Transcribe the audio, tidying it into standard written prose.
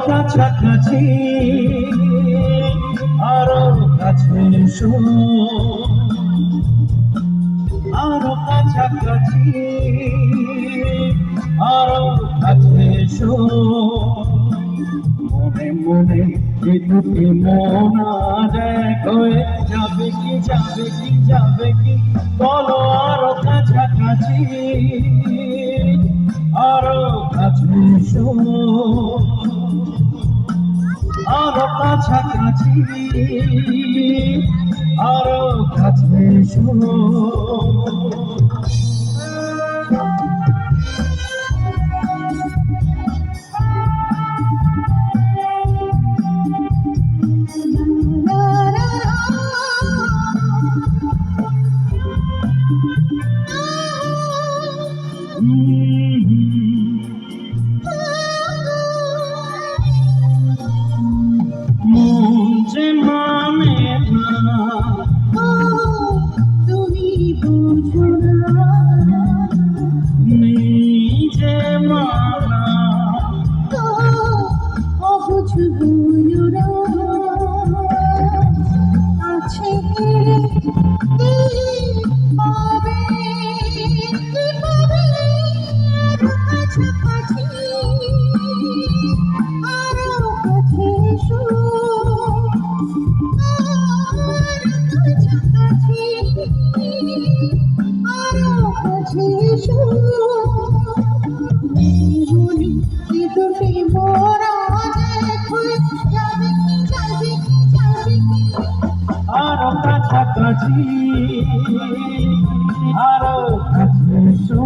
কাছাকাছি, আরো কাছে এসো, আরো কাছাকাছি, আরো কাছে এসো। মনে মনে এই দুটি মন আজ এক হয়ে যাবে কি, যাবে কি, যাবে কি, বলো আরো কাছাকাছি, আরো কাছে এসো, আরো কাছাকাছি, আরো কাছে এসো। মন যে মানে না, তুমি বুঝো না, নিজে মানা, অবুঝ হইও না। আছে পাবে আরো কাছাকাছি, আরো কাছে এসো, আরো কাছাকাছি, আরো কাছে এসো। মনে এই দুটি মোরা হয়ে যাবে কি, যাবে কি, যাবে কি, আরো কাছাকাছি, আরো কাছে এসো।